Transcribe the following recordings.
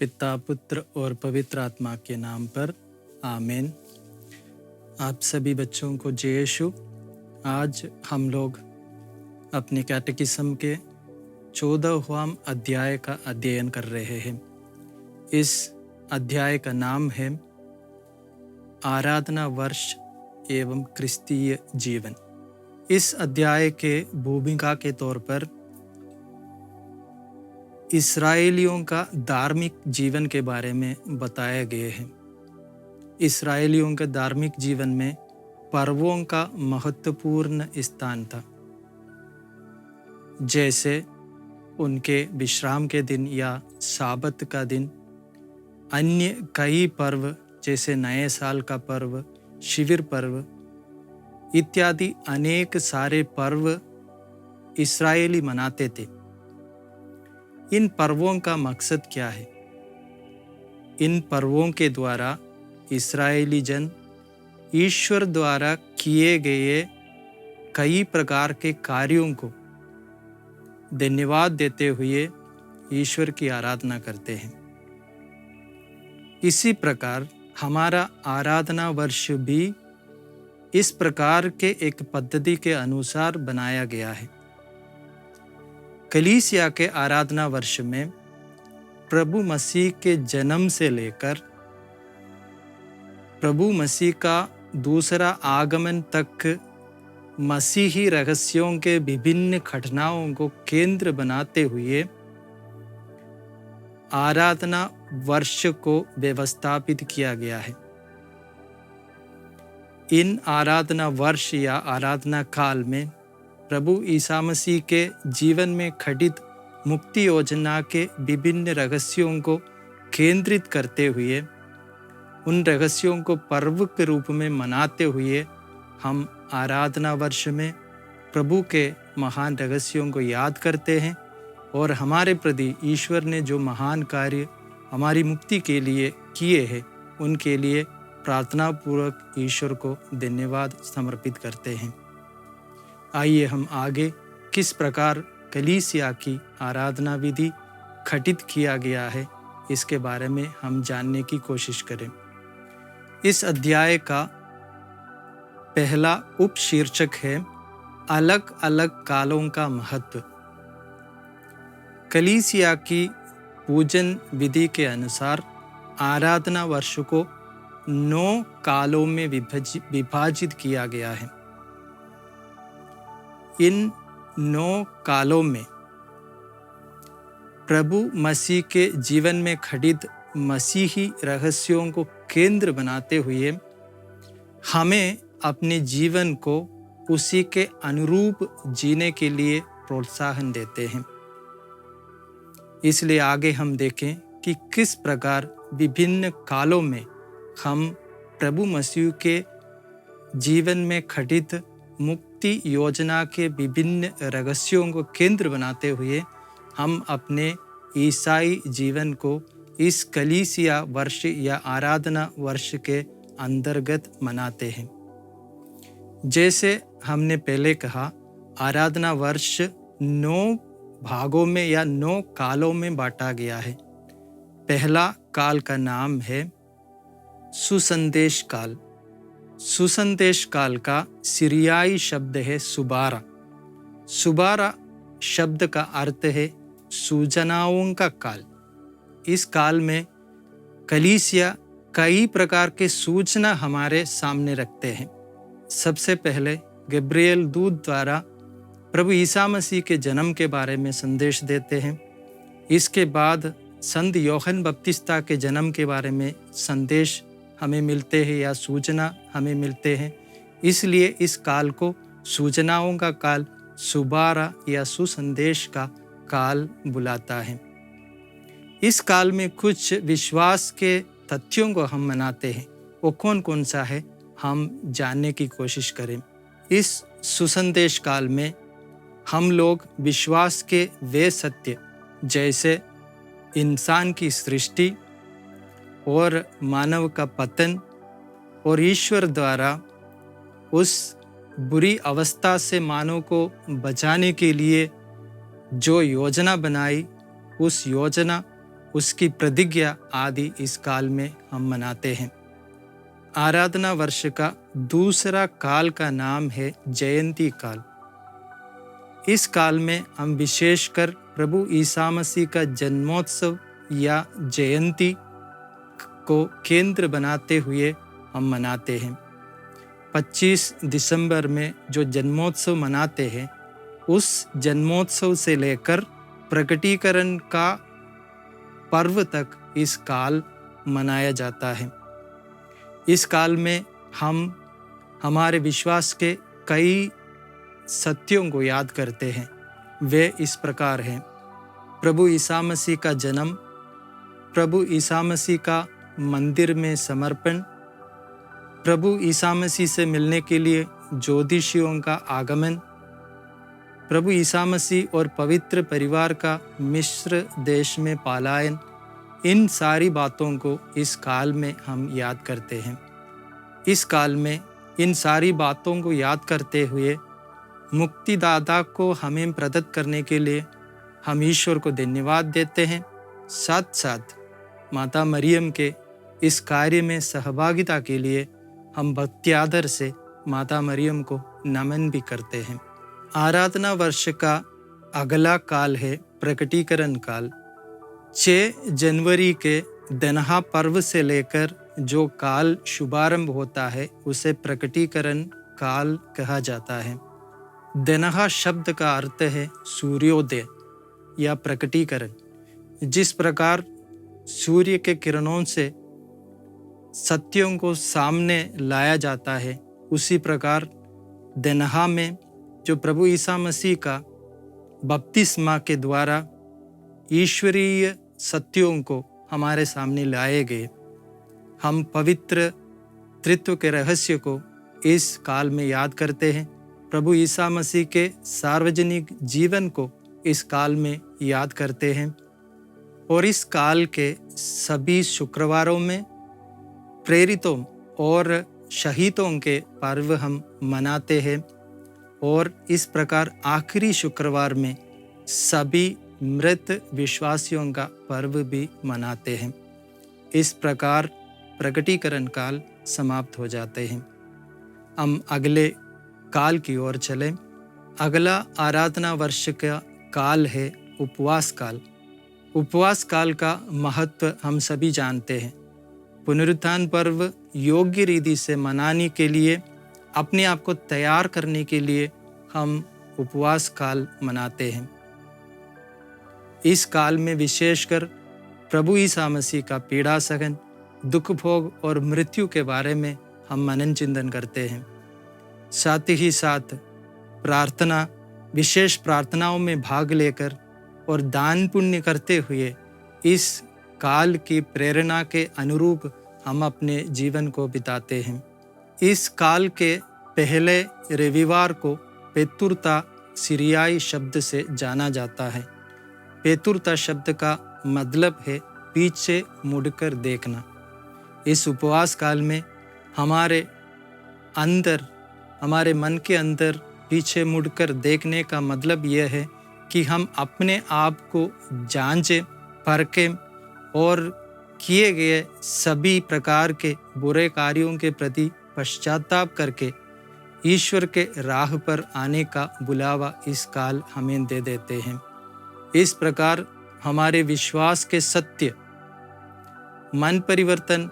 पिता, पुत्र और पवित्र आत्मा के नाम पर आमीन। आप सभी बच्चों को जय यीशु। आज हम लोग अपने कैटेकिज्म के 14वां अध्याय का अध्ययन कर रहे हैं। इस अध्याय का नाम है आराधना वर्ष एवं क्रिस्तीय जीवन। इस अध्याय के भूमिका के तौर पर इस्राएलियों का धार्मिक जीवन के बारे में बताया गया है। इस्राएलियों के धार्मिक जीवन में पर्वों का महत्वपूर्ण स्थान था, जैसे उनके विश्राम के दिन या साबत का दिन, अन्य कई पर्व जैसे नए साल का पर्व, शिविर पर्व इत्यादि अनेक सारे पर्व इस्राएली मनाते थे। इन पर्वों का मकसद क्या है? इन पर्वों के द्वारा इस्राएली जन ईश्वर द्वारा किए गए कई प्रकार के कार्यों को धन्यवाद देते हुए ईश्वर की आराधना करते हैं। इसी प्रकार हमारा आराधना वर्ष भी इस प्रकार के एक पद्धति के अनुसार बनाया गया है। कलीसिया के आराधना वर्ष में प्रभु मसीह के जन्म से लेकर प्रभु मसीह का दूसरा आगमन तक मसीही रहस्यों के विभिन्न घटनाओं को केंद्र बनाते हुए आराधना वर्ष को व्यवस्थापित किया गया है। इन आराधना वर्ष या आराधना काल में प्रभु ईसा मसीह के जीवन में घटित मुक्ति योजना के विभिन्न रहस्यों को केंद्रित करते हुए उन रहस्यों को पर्व के रूप में मनाते हुए हम आराधना वर्ष में प्रभु के महान रहस्यों को याद करते हैं और हमारे प्रति ईश्वर ने जो महान कार्य हमारी मुक्ति के लिए किए हैं उनके लिए प्रार्थना पूर्वक ईश्वर को धन्यवाद समर्पित करते हैं। आइए हम आगे किस प्रकार कलीसिया की आराधना विधि घटित किया गया है इसके बारे में हम जानने की कोशिश करें। इस अध्याय का पहला उपशीर्षक है अलग अलग कालों का महत्व। कलीसिया की पूजन विधि के अनुसार आराधना वर्ष को 9 कालों में विभाजित किया गया है। इन 9 कालों में प्रभु मसीह के जीवन में घटित मसीही रहस्यों को केंद्र बनाते हुए हमें अपने जीवन को उसी के अनुरूप जीने के लिए प्रोत्साहन देते हैं। इसलिए आगे हम देखें कि किस प्रकार विभिन्न कालों में हम प्रभु मसीह के जीवन में घटित मुक्ति योजना के विभिन्न रहस्यों को केंद्र बनाते हुए हम अपने ईसाई जीवन को इस कलीसिया वर्ष या आराधना वर्ष के अंतर्गत मनाते हैं। जैसे हमने पहले कहा, आराधना वर्ष 9 भागों में या 9 कालों में बांटा गया है। पहला काल का नाम है सुसंदेश काल। सुसंदेश काल का सीरियाई शब्द है सुबारा। सुबारा शब्द का अर्थ है सूचनाओं का काल। इस काल में कलीसिया कई प्रकार के सूचना हमारे सामने रखते हैं। सबसे पहले गब्रिएल दूत द्वारा प्रभु ईसा मसीह के जन्म के बारे में संदेश देते हैं। इसके बाद संत यूहन्ना बपतिस्ता के जन्म के बारे में संदेश हमें मिलते हैं या सूचना हमें मिलते हैं। इसलिए इस काल को सूचनाओं का काल, सुबारा या सुसंदेश का काल बुलाता है। इस काल में कुछ विश्वास के तथ्यों को हम मनाते हैं। वो कौन कौन सा है हम जानने की कोशिश करें। इस सुसंदेश काल में हम लोग विश्वास के वे सत्य जैसे इंसान की सृष्टि और मानव का पतन और ईश्वर द्वारा उस बुरी अवस्था से मानव को बचाने के लिए जो योजना बनाई, उस योजना उसकी प्रतिज्ञा आदि इस काल में हम मनाते हैं। आराधना वर्ष का दूसरा काल का नाम है जयंती काल। इस काल में हम विशेषकर प्रभु ईसा मसीह का जन्मोत्सव या जयंती को केंद्र बनाते हुए हम मनाते हैं। 25 दिसंबर में जो जन्मोत्सव मनाते हैं, उस जन्मोत्सव से लेकर प्रकटीकरण का पर्व तक इस काल मनाया जाता है। इस काल में हम हमारे विश्वास के कई सत्यों को याद करते हैं। वे इस प्रकार हैं: प्रभु ईसा मसीह का जन्म, प्रभु ईसा मसीह का मंदिर में समर्पण, प्रभु ईसा मसीह से मिलने के लिए ज्योतिषियों का आगमन, प्रभु ईसा मसीह और पवित्र परिवार का मिस्र देश में पलायन, इन सारी बातों को इस काल में हम याद करते हैं। इस काल में इन सारी बातों को याद करते हुए मुक्तिदाता को हमें प्रदत्त करने के लिए हम ईश्वर को धन्यवाद देते हैं। साथ साथ माता मरियम के इस कार्य में सहभागिता के लिए हम भक्ति आदर से माता मरियम को नमन भी करते हैं। आराधना वर्ष का अगला काल है प्रकटीकरण काल। 6 जनवरी के दनहा पर्व से लेकर जो काल शुभारंभ होता है, उसे प्रकटीकरण काल कहा जाता है। दनहा शब्द का अर्थ है सूर्योदय या प्रकटीकरण। जिस प्रकार सूर्य के किरणों से सत्यों को सामने लाया जाता है, उसी प्रकार दनहा में जो प्रभु ईसा मसीह का बपतिस्मा के द्वारा ईश्वरीय सत्यों को हमारे सामने लाए गए, हम पवित्र त्रित्व के रहस्य को इस काल में याद करते हैं। प्रभु ईसा मसीह के सार्वजनिक जीवन को इस काल में याद करते हैं और इस काल के सभी शुक्रवारों में प्रेरितों और शहीदों के पर्व हम मनाते हैं और इस प्रकार आखिरी शुक्रवार में सभी मृत विश्वासियों का पर्व भी मनाते हैं। इस प्रकार प्रकटीकरण काल समाप्त हो जाते हैं। हम अगले काल की ओर चलें। अगला आराधना वर्ष का काल है उपवास काल। उपवास काल का महत्व हम सभी जानते हैं। पुनरुत्थान पर्व योग्य रीति से मनाने के लिए, अपने आप को तैयार करने के लिए हम उपवास काल मनाते हैं। इस काल में विशेषकर प्रभु ईसा मसीह का पीड़ा सहन, दुख भोग और मृत्यु के बारे में हम मनन चिंतन करते हैं। साथ ही साथ प्रार्थना, विशेष प्रार्थनाओं में भाग लेकर और दान पुण्य करते हुए इस काल की प्रेरणा के अनुरूप हम अपने जीवन को बिताते हैं। इस काल के पहले रविवार को पेतुरता सीरियाई शब्द से जाना जाता है। पेतुरता शब्द का मतलब है पीछे मुड़कर देखना। इस उपवास काल में हमारे मन के अंदर पीछे मुड़कर देखने का मतलब यह है कि हम अपने आप को जांचें, परखें और किए गए सभी प्रकार के बुरे कार्यों के प्रति पश्चाताप करके ईश्वर के राह पर आने का बुलावा इस काल हमें दे देते हैं। इस प्रकार हमारे विश्वास के सत्य, मन परिवर्तन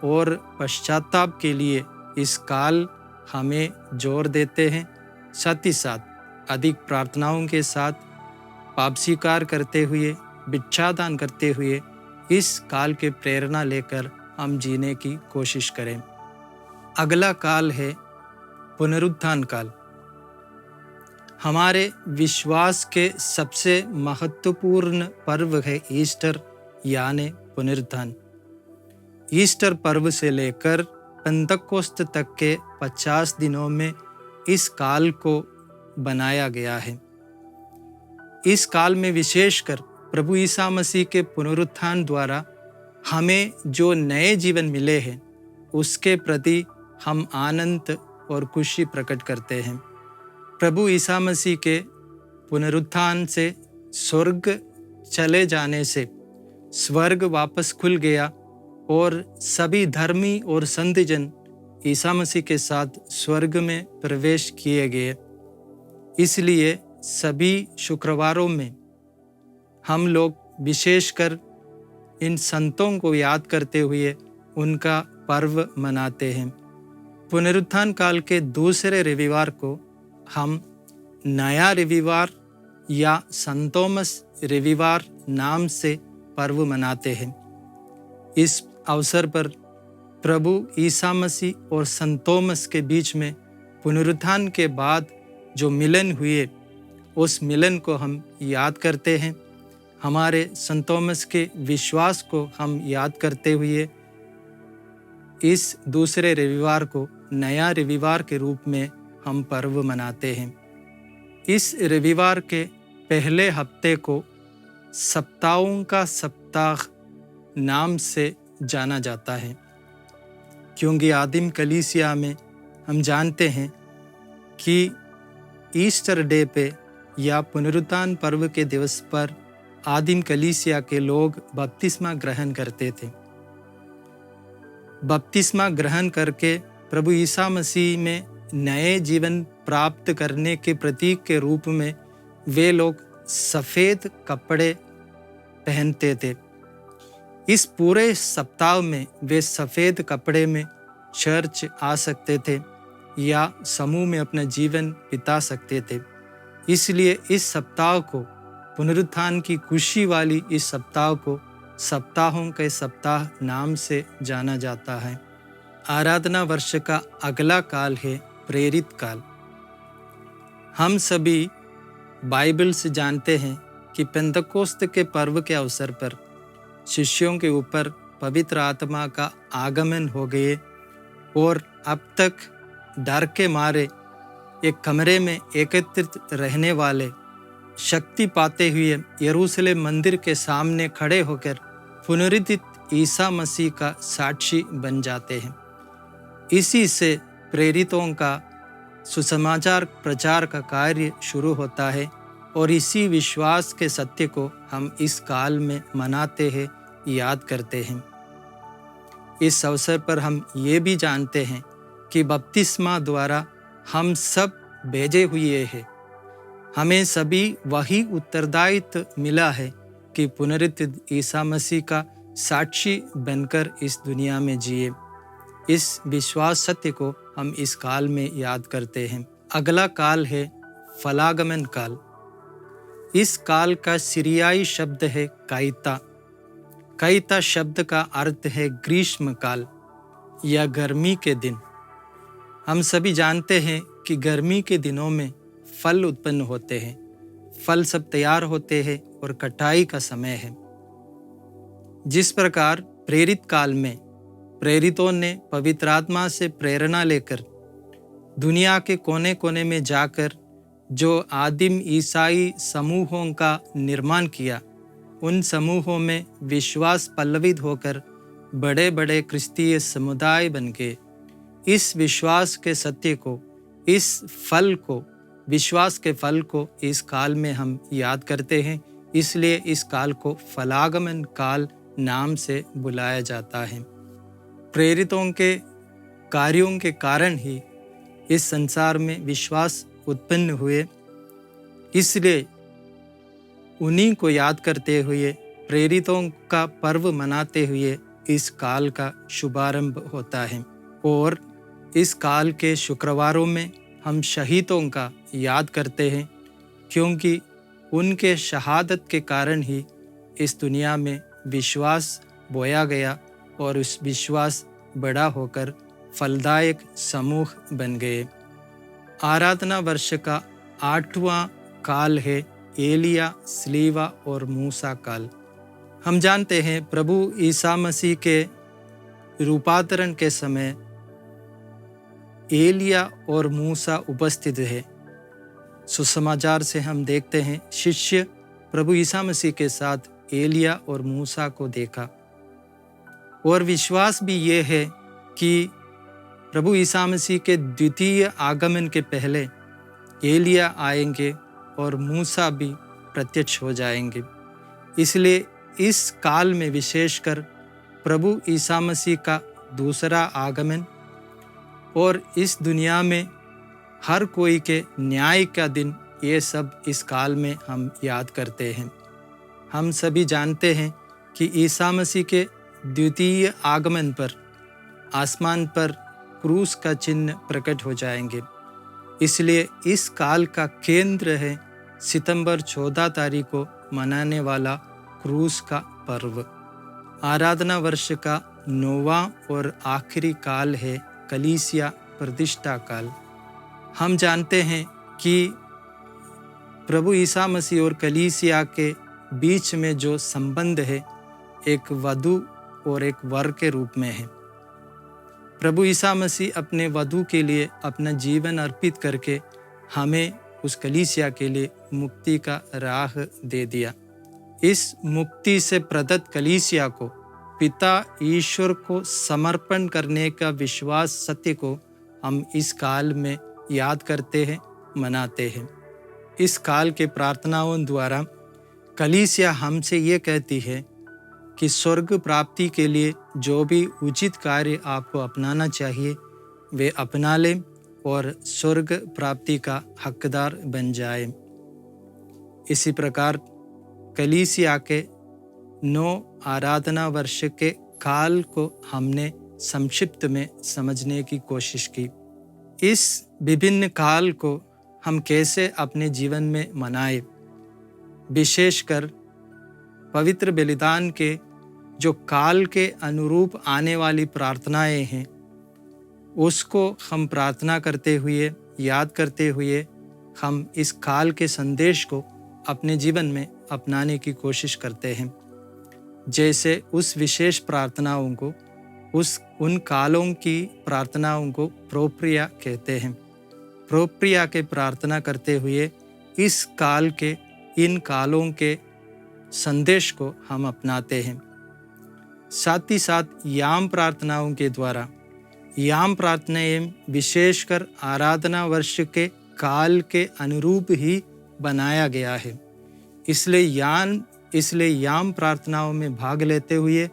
और पश्चाताप के लिए इस काल हमें जोर देते हैं। साथ ही साथ अधिक प्रार्थनाओं के साथ पाप स्वीकार करते हुए, भिक्षादान करते हुए इस काल के प्रेरणा लेकर हम जीने की कोशिश करें। अगला काल है पुनरुत्थान काल। हमारे विश्वास के सबसे महत्वपूर्ण पर्व है ईस्टर यानी पुनरुत्थान। ईस्टर पर्व से लेकर पेंतकोस्त तक के 50 दिनों में इस काल को बनाया गया है। इस काल में विशेषकर प्रभु ईसा मसीह के पुनरुत्थान द्वारा हमें जो नए जीवन मिले हैं, उसके प्रति हम आनंद और खुशी प्रकट करते हैं। प्रभु ईसा मसीह के पुनरुत्थान से स्वर्ग चले जाने से स्वर्ग वापस खुल गया और सभी धर्मी और संत जन ईसा मसीह के साथ स्वर्ग में प्रवेश किए गए। इसलिए सभी शुक्रवारों में हम लोग विशेषकर इन संतों को याद करते हुए उनका पर्व मनाते हैं। पुनरुत्थान काल के दूसरे रविवार को हम नया रविवार या संत थॉमस रविवार नाम से पर्व मनाते हैं। इस अवसर पर प्रभु ईसा मसीह और संत थॉमस के बीच में पुनरुत्थान के बाद जो मिलन हुए, उस मिलन को हम याद करते हैं। हमारे संत थॉमस के विश्वास को हम याद करते हुए इस दूसरे रविवार को नया रविवार के रूप में हम पर्व मनाते हैं। इस रविवार के पहले हफ्ते को सप्ताहों का सप्ताह नाम से जाना जाता है, क्योंकि आदिम कलीसिया में हम जानते हैं कि ईस्टर डे पे या पुनरुत्थान पर्व के दिवस पर आदिम कलीसिया के लोग बपतिस्मा ग्रहण करते थे। बपतिस्मा ग्रहण करके प्रभु ईसा मसीह में नए जीवन प्राप्त करने के प्रतीक के रूप में वे लोग सफ़ेद कपड़े पहनते थे। इस पूरे सप्ताह में वे सफ़ेद कपड़े में चर्च आ सकते थे या समूह में अपना जीवन बिता सकते थे। इसलिए इस सप्ताह को, पुनरुत्थान की खुशी वाली इस सप्ताह को सप्ताहों के सप्ताह नाम से जाना जाता है। आराधना वर्ष का अगला काल है प्रेरित काल। हम सभी बाइबल से जानते हैं कि पेंतकोस्त के पर्व के अवसर पर शिष्यों के ऊपर पवित्र आत्मा का आगमन हो गए और अब तक डर के मारे एक कमरे में एकत्रित रहने वाले शक्ति पाते हुए यरूशलेम मंदिर के सामने खड़े होकर पुनरुत्थित ईसा मसीह का साक्षी बन जाते हैं। इसी से प्रेरितों का सुसमाचार प्रचार का कार्य शुरू होता है और इसी विश्वास के सत्य को हम इस काल में मनाते हैं, याद करते हैं। इस अवसर पर हम ये भी जानते हैं कि बपतिस्मा द्वारा हम सब भेजे हुए हैं। हमें सभी वही उत्तरदायित्व मिला है कि पुनरुत्थित ईसा मसीह का साक्षी बनकर इस दुनिया में जिए। इस विश्वास सत्य को हम इस काल में याद करते हैं। अगला काल है फलागमन काल। इस काल का सीरियाई शब्द है काइता। काइता शब्द का अर्थ है ग्रीष्म काल या गर्मी के दिन। हम सभी जानते हैं कि गर्मी के दिनों में फल उत्पन्न होते हैं, फल सब तैयार होते हैं और कटाई का समय है। जिस प्रकार प्रेरित काल में प्रेरितों ने पवित्र आत्मा से प्रेरणा लेकर दुनिया के कोने कोने में जाकर जो आदिम ईसाई समूहों का निर्माण किया, उन समूहों में विश्वास पल्लवित होकर बड़े बड़े क्रिस्तीय समुदाय बन गए। इस विश्वास के सत्य को, इस फल को, विश्वास के फल को इस काल में हम याद करते हैं। इसलिए इस काल को फलागमन काल नाम से बुलाया जाता है। प्रेरितों के कार्यों के कारण ही इस संसार में विश्वास उत्पन्न हुए। इसलिए उन्हीं को याद करते हुए, प्रेरितों का पर्व मनाते हुए इस काल का शुभारंभ होता है। और इस काल के शुक्रवारों में हम शहीदों का याद करते हैं, क्योंकि उनके शहादत के कारण ही इस दुनिया में विश्वास बोया गया और उस विश्वास बड़ा होकर फलदायक समूह बन गए। आराधना वर्ष का 8वां काल है एलिया, स्लीवा और मूसा काल। हम जानते हैं प्रभु ईसा मसीह के रूपांतरण के समय एलिया और मूसा उपस्थित है। सुसमाचार से हम देखते हैं शिष्य प्रभु ईसा मसीह के साथ एलिया और मूसा को देखा, और विश्वास भी ये है कि प्रभु ईसा मसीह के द्वितीय आगमन के पहले एलिया आएंगे और मूसा भी प्रत्यक्ष हो जाएंगे। इसलिए इस काल में विशेषकर प्रभु ईसा मसीह का दूसरा आगमन और इस दुनिया में हर कोई के न्याय का दिन, ये सब इस काल में हम याद करते हैं। हम सभी जानते हैं कि ईसा मसीह के द्वितीय आगमन पर आसमान पर क्रूस का चिन्ह प्रकट हो जाएंगे। इसलिए इस काल का केंद्र है सितंबर 14 तारीख को मनाने वाला क्रूस का पर्व। आराधना वर्ष का 9वां और आखिरी काल है कलीसिया प्रतिष्ठा काल। हम जानते हैं कि प्रभु ईसा मसीह और कलीसिया के बीच में जो संबंध है एक वधू और एक वर के रूप में है। प्रभु ईसा मसीह अपने वधू के लिए अपना जीवन अर्पित करके हमें उस कलीसिया के लिए मुक्ति का राह दे दिया। इस मुक्ति से प्रदत्त कलीसिया को पिता ईश्वर को समर्पण करने का विश्वास सत्य को हम इस काल में याद करते हैं, मनाते हैं। इस काल के प्रार्थनाओं द्वारा कलीसिया हमसे ये कहती है कि स्वर्ग प्राप्ति के लिए जो भी उचित कार्य आपको अपनाना चाहिए वे अपना लें और स्वर्ग प्राप्ति का हकदार बन जाए। इसी प्रकार कलीसिया के 9 आराधना वर्ष के काल को हमने संक्षिप्त में समझने की कोशिश की। इस विभिन्न काल को हम कैसे अपने जीवन में मनाएं, विशेषकर पवित्र बलिदान के जो काल के अनुरूप आने वाली प्रार्थनाएं हैं उसको हम प्रार्थना करते हुए, याद करते हुए हम इस काल के संदेश को अपने जीवन में अपनाने की कोशिश करते हैं। जैसे उस विशेष प्रार्थनाओं को, उन कालों की प्रार्थनाओं को प्रोप्रिया कहते हैं। प्रोप्रिया के प्रार्थना करते हुए इस काल के, इन कालों के संदेश को हम अपनाते हैं। साथ ही साथ याम प्रार्थनाओं के द्वारा, याम प्रार्थनाएं विशेषकर आराधना वर्ष के काल के अनुरूप ही बनाया गया है। इसलिए याम प्रार्थनाओं में भाग लेते हुए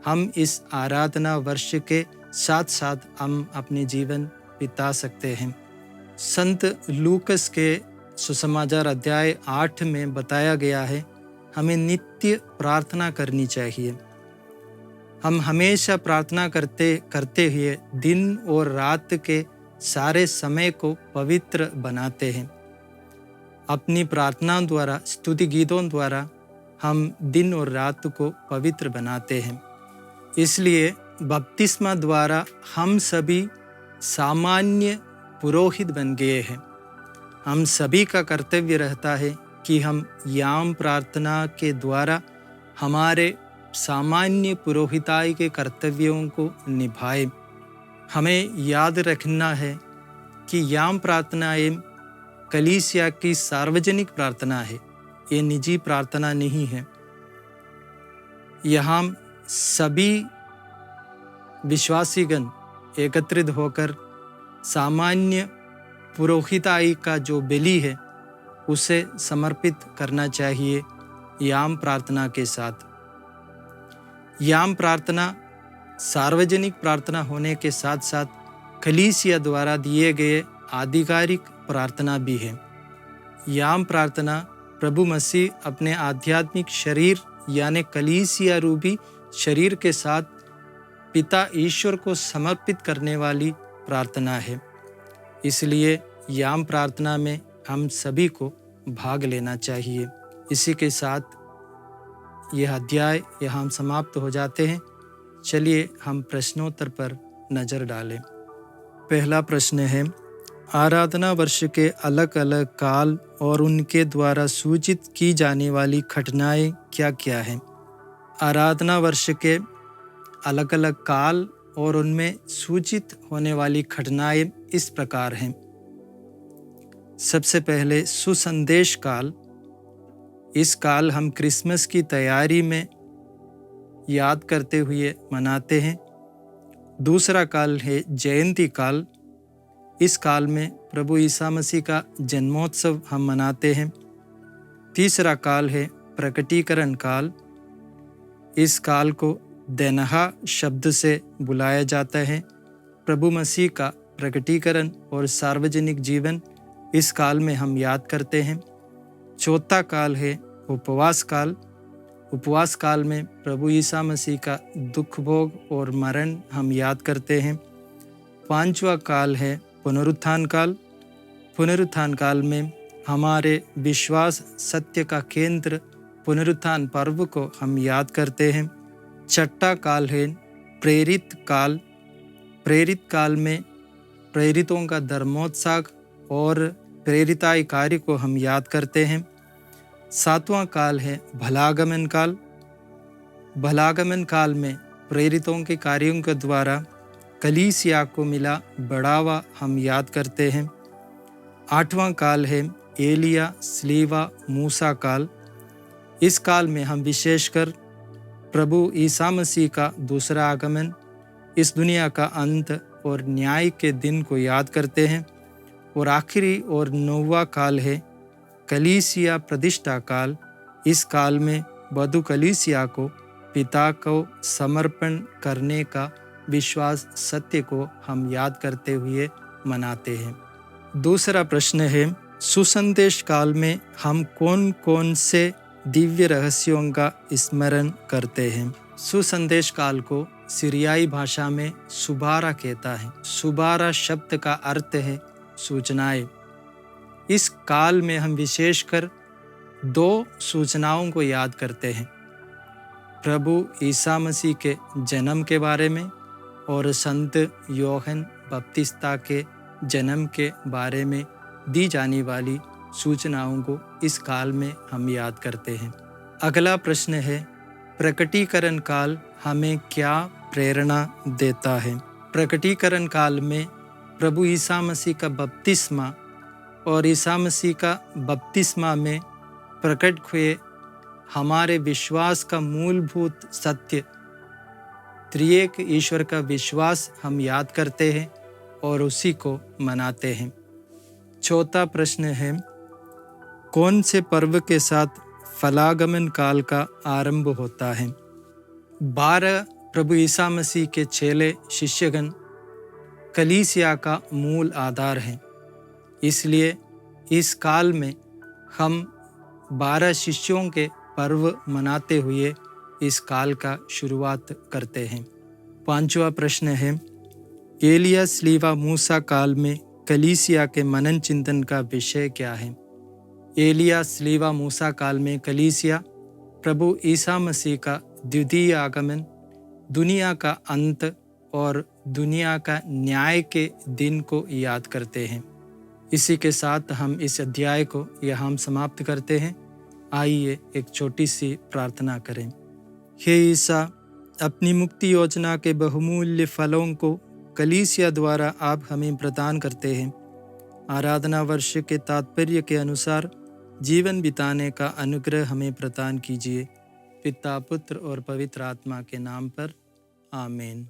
हम इस आराधना वर्ष के साथ साथ हम अपने जीवन बिता सकते हैं। संत लूकस के सुसमाचार अध्याय 8 में बताया गया है हमें नित्य प्रार्थना करनी चाहिए। हम हमेशा प्रार्थना करते हुए दिन और रात के सारे समय को पवित्र बनाते हैं। अपनी प्रार्थना द्वारा, स्तुति गीतों द्वारा हम दिन और रात को पवित्र बनाते हैं। इसलिए बपतिस्मा द्वारा हम सभी सामान्य पुरोहित बन गए हैं। हम सभी का कर्तव्य रहता है कि हम याम प्रार्थना के द्वारा हमारे सामान्य पुरोहिताई के कर्तव्यों को निभाएं। हमें याद रखना है कि याम प्रार्थनाएं कलीसिया की सार्वजनिक प्रार्थना है, ये निजी प्रार्थना नहीं है। यहाँ सभी विश्वासीगण एकत्रित होकर सामान्य पुरोहिताई का जो बलि है उसे समर्पित करना चाहिए याम प्रार्थना के साथ। याम प्रार्थना सार्वजनिक प्रार्थना होने के साथ साथ कलीसिया द्वारा दिए गए आधिकारिक प्रार्थना भी है। याम प्रार्थना प्रभु मसीह अपने आध्यात्मिक शरीर यानी कलीसिया रूपी शरीर के साथ पिता ईश्वर को समर्पित करने वाली प्रार्थना है। इसलिए याम प्रार्थना में हम सभी को भाग लेना चाहिए। इसी के साथ यह अध्याय यहाँ हम समाप्त हो जाते हैं। चलिए हम प्रश्नोत्तर पर नज़र डालें। पहला प्रश्न है, आराधना वर्ष के अलग अलग काल और उनके द्वारा सूचित की जाने वाली घटनाएं क्या क्या हैं? आराधना वर्ष के अलग अलग काल और उनमें सूचित होने वाली घटनाएं इस प्रकार हैं। सबसे पहले सुसंदेश काल। इस काल हम क्रिसमस की तैयारी में याद करते हुए मनाते हैं। दूसरा काल है जयंती काल। इस काल में प्रभु ईसा मसीह का जन्मोत्सव हम मनाते हैं। तीसरा काल है प्रकटीकरण काल। इस काल को देनहा शब्द से बुलाया जाता है। प्रभु मसीह का प्रकटीकरण और सार्वजनिक जीवन इस काल में हम याद करते हैं। चौथा काल है उपवास काल। उपवास काल में प्रभु ईसा मसीह का दुख भोग और मरण हम याद करते हैं। पांचवा काल है पुनरुत्थान काल। पुनरुत्थान काल में हमारे विश्वास सत्य का केंद्र पुनरुत्थान पर्व को हम याद करते हैं। छठा काल है प्रेरित काल। प्रेरित काल में प्रेरितों का धर्मोत्साह और प्रेरिताई कार्य को हम याद करते हैं। सातवां काल है भलागमन काल। भलागमन काल में प्रेरितों के कार्यों के द्वारा कलीसिया को मिला बढ़ावा हम याद करते हैं। आठवां काल है एलिया स्लीवा मूसा काल। इस काल में हम विशेषकर प्रभु ईसा मसीह का दूसरा आगमन, इस दुनिया का अंत और न्याय के दिन को याद करते हैं। और आखिरी और नौवां काल है कलीसिया प्रतिष्ठा काल। इस काल में वधु कलीसिया को पिता को समर्पण करने का विश्वास सत्य को हम याद करते हुए मनाते हैं। दूसरा प्रश्न है, सुसंदेश काल में हम कौन कौन से दिव्य रहस्यों का स्मरण करते हैं? सुसंदेश काल को सीरियाई भाषा में सुबारा कहता है। सुबारा शब्द का अर्थ है सूचनाएं। इस काल में हम विशेषकर दो सूचनाओं को याद करते हैं, प्रभु ईसा मसीह के जन्म के बारे में और संत यूहन्ना बपतिस्ता के जन्म के बारे में दी जाने वाली सूचनाओं को इस काल में हम याद करते हैं। अगला प्रश्न है, प्रकटीकरण काल हमें क्या प्रेरणा देता है? प्रकटीकरण काल में प्रभु ईसा मसीह का बपतिस्मा और ईसा मसीह का बपतिस्मा में प्रकट हुए हमारे विश्वास का मूलभूत सत्य त्रिएक ईश्वर का विश्वास हम याद करते हैं और उसी को मनाते हैं। चौथा प्रश्न है, कौन से पर्व के साथ फलागमन काल का आरंभ होता है? 12 प्रभु ईसा मसीह के चेले शिष्यगण कलीसिया का मूल आधार हैं। इसलिए इस काल में हम 12 शिष्यों के पर्व मनाते हुए इस काल का शुरुआत करते हैं। पांचवा प्रश्न है, एलिया स्लीवा मूसा काल में कलीसिया के मनन चिंतन का विषय क्या है? एलिया स्लीवा मूसा काल में कलीसिया प्रभु ईसा मसीह का द्वितीय आगमन, दुनिया का अंत और दुनिया का न्याय के दिन को याद करते हैं। इसी के साथ हम इस अध्याय को यहाँ समाप्त करते हैं। आइए एक छोटी सी प्रार्थना करें। हे ईसा, अपनी मुक्ति योजना के बहुमूल्य फलों को कलीसिया द्वारा आप हमें प्रदान करते हैं। आराधना वर्ष के तात्पर्य के अनुसार जीवन बिताने का अनुग्रह हमें प्रदान कीजिए। पिता, पुत्र और पवित्र आत्मा के नाम पर आमीन।